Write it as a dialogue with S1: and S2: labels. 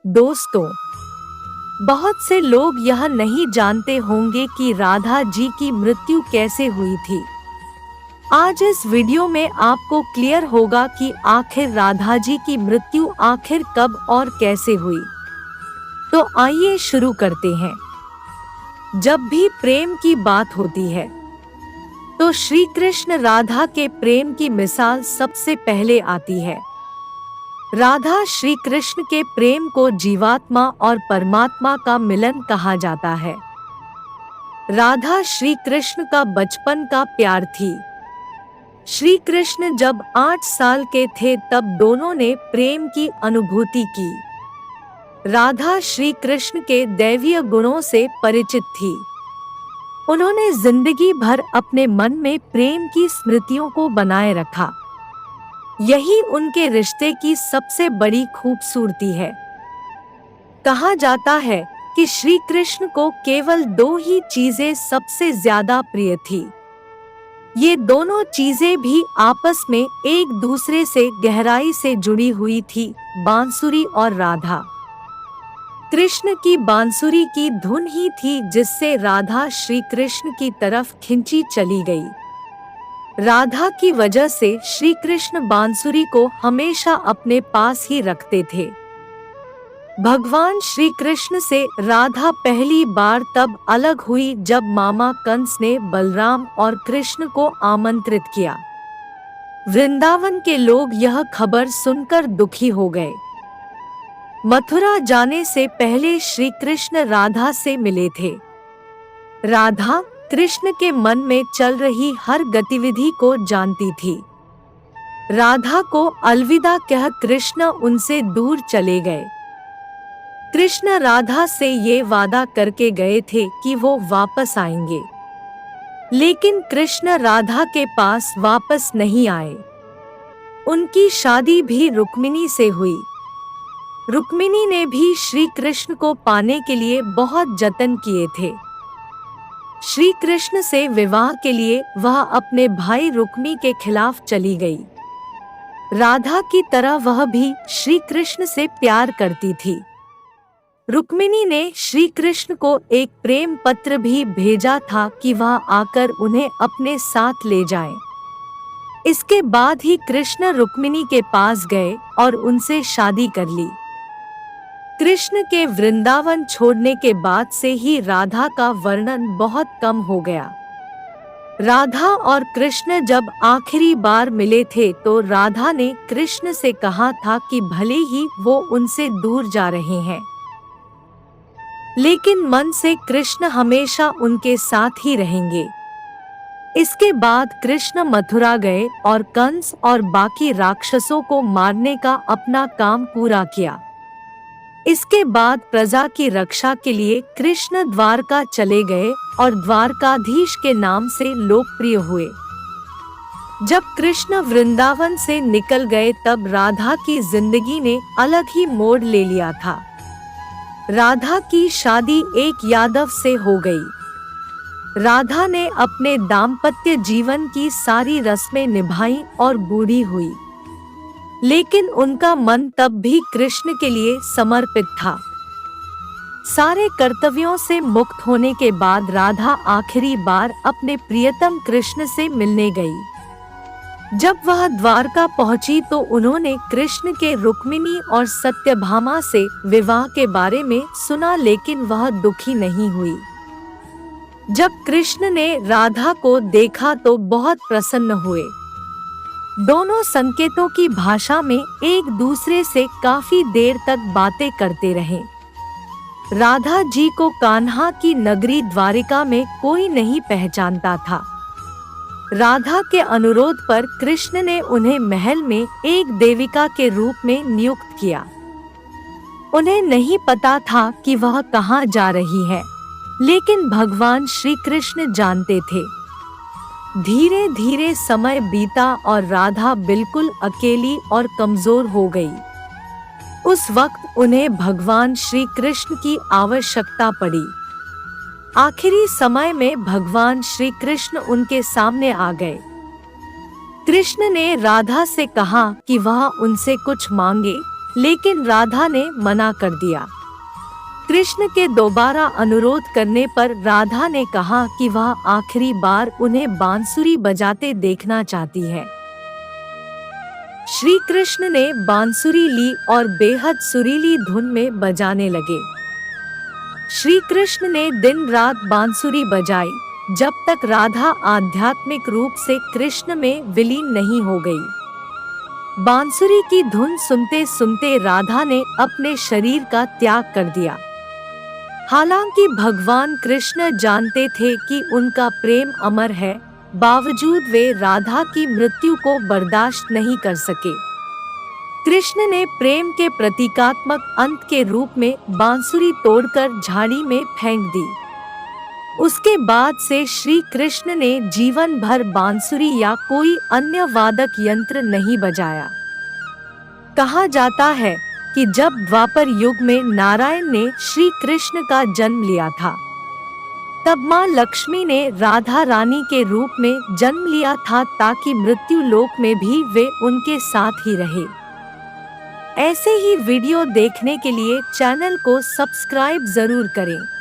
S1: दोस्तों, बहुत से लोग यह नहीं जानते होंगे कि राधा जी की मृत्यु कैसे हुई थी। आज इस वीडियो में आपको क्लियर होगा कि आखिर राधा जी की मृत्यु आखिर कब और कैसे हुई। तो आइए शुरू करते हैं। जब भी प्रेम की बात होती है तो श्री कृष्ण राधा के प्रेम की मिसाल सबसे पहले आती है। राधा श्री कृष्ण के प्रेम को जीवात्मा और परमात्मा का मिलन कहा जाता है। राधा श्री कृष्ण का बचपन का प्यार थी। श्री कृष्ण जब 8 साल के थे तब दोनों ने प्रेम की अनुभूति की। राधा श्री कृष्ण के दैवीय गुणों से परिचित थी। उन्होंने जिंदगी भर अपने मन में प्रेम की स्मृतियों को बनाए रखा। यही उनके रिश्ते की सबसे बड़ी खूबसूरती है। कहा जाता है कि श्री कृष्ण को केवल 2 ही चीजें सबसे ज्यादा प्रिय थी। ये दोनों चीजें भी आपस में एक दूसरे से गहराई से जुड़ी हुई थी, बांसुरी और राधा। कृष्ण की बांसुरी की धुन ही थी जिससे राधा श्री कृष्ण की तरफ खिंची चली गई। राधा की वजह से श्री कृष्ण बांसुरी को हमेशा अपने पास ही रखते थे। भगवान श्री कृष्ण से राधा पहली बार तब अलग हुई जब मामा कंस ने बलराम और कृष्ण को आमंत्रित किया। वृंदावन के लोग यह खबर सुनकर दुखी हो गए। मथुरा जाने से पहले श्री कृष्ण राधा से मिले थे। राधा कृष्ण के मन में चल रही हर गतिविधि को जानती थी। राधा को अलविदा कह कृष्ण उनसे दूर चले गए। कृष्ण राधा से ये वादा करके गए थे कि वो वापस आएंगे, लेकिन कृष्ण राधा के पास वापस नहीं आए। उनकी शादी भी रुक्मिणी से हुई। रुक्मिणी ने भी श्री कृष्ण को पाने के लिए बहुत जतन किए थे। श्री कृष्ण से विवाह के लिए वह अपने भाई रुक्मी के खिलाफ चली गई। राधा की तरह वह भी श्री कृष्ण से प्यार करती थी। रुक्मिणी ने श्री कृष्ण को एक प्रेम पत्र भी भेजा था कि वह आकर उन्हें अपने साथ ले जाएं। इसके बाद ही कृष्ण रुक्मिणी के पास गए और उनसे शादी कर ली। कृष्ण के वृंदावन छोड़ने के बाद से ही राधा का वर्णन बहुत कम हो गया। राधा और कृष्ण जब आखिरी बार मिले थे तो राधा ने कृष्ण से कहा था कि भले ही वो उनसे दूर जा रहे हैं, लेकिन मन से कृष्ण हमेशा उनके साथ ही रहेंगे। इसके बाद कृष्ण मथुरा गए और कंस और बाकी राक्षसों को मारने का अपना काम पूरा किया। इसके बाद प्रजा की रक्षा के लिए कृष्ण द्वारका चले गए और द्वारकाधीश के नाम से लोकप्रिय हुए। जब कृष्ण वृंदावन से निकल गए तब राधा की जिंदगी ने अलग ही मोड़ ले लिया था। राधा की शादी एक यादव से हो गई। राधा ने अपने दाम्पत्य जीवन की सारी रस्में निभाई और बूढ़ी हुई, लेकिन उनका मन तब भी कृष्ण के लिए समर्पित था। सारे कर्तव्यों से मुक्त होने के बाद राधा आखिरी बार अपने प्रियतम कृष्ण से मिलने गई। जब वह द्वारका पहुंची तो उन्होंने कृष्ण के रुक्मिणी और सत्यभामा से विवाह के बारे में सुना, लेकिन वह दुखी नहीं हुई। जब कृष्ण ने राधा को देखा तो बहुत प्रसन्न हुए। दोनों संकेतों की भाषा में एक दूसरे से काफी देर तक बातें करते रहे। राधा जी को कान्हा की नगरी द्वारिका में कोई नहीं पहचानता था। राधा के अनुरोध पर कृष्ण ने उन्हें महल में एक देविका के रूप में नियुक्त किया। उन्हें नहीं पता था कि वह कहाँ जा रही है, लेकिन भगवान श्री कृष्ण जानते थे। धीरे धीरे समय बीता और राधा बिल्कुल अकेली और कमजोर हो गई। उस वक्त उन्हें भगवान श्री कृष्ण की आवश्यकता पड़ी। आखिरी समय में भगवान श्री कृष्ण उनके सामने आ गए। कृष्ण ने राधा से कहा कि वह उनसे कुछ मांगे, लेकिन राधा ने मना कर दिया। कृष्ण के दोबारा अनुरोध करने पर राधा ने कहा कि वह आखिरी बार उन्हें बांसुरी बजाते देखना चाहती है। श्री कृष्ण ने बांसुरी ली और बेहद सुरीली धुन में बजाने लगे। श्री कृष्ण ने दिन रात बांसुरी बजाई जब तक राधा आध्यात्मिक रूप से कृष्ण में विलीन नहीं हो गई। बांसुरी की धुन सुनते सुनते राधा ने अपने शरीर का त्याग कर दिया। हालांकि भगवान कृष्ण जानते थे कि उनका प्रेम अमर है, बावजूद वे राधा की मृत्यु को बर्दाश्त नहीं कर सके। कृष्ण ने प्रेम के प्रतीकात्मक अंत के रूप में बांसुरी तोड़कर झाड़ी में फेंक दी। उसके बाद से श्री कृष्ण ने जीवन भर बांसुरी या कोई अन्य वादक यंत्र नहीं बजाया। कहा जाता है कि जब द्वापर युग में नारायण ने श्री कृष्ण का जन्म लिया था, तब मां लक्ष्मी ने राधा रानी के रूप में जन्म लिया था ताकि मृत्यु लोक में भी वे उनके साथ ही रहे। ऐसे ही वीडियो देखने के लिए चैनल को सब्सक्राइब जरूर करें।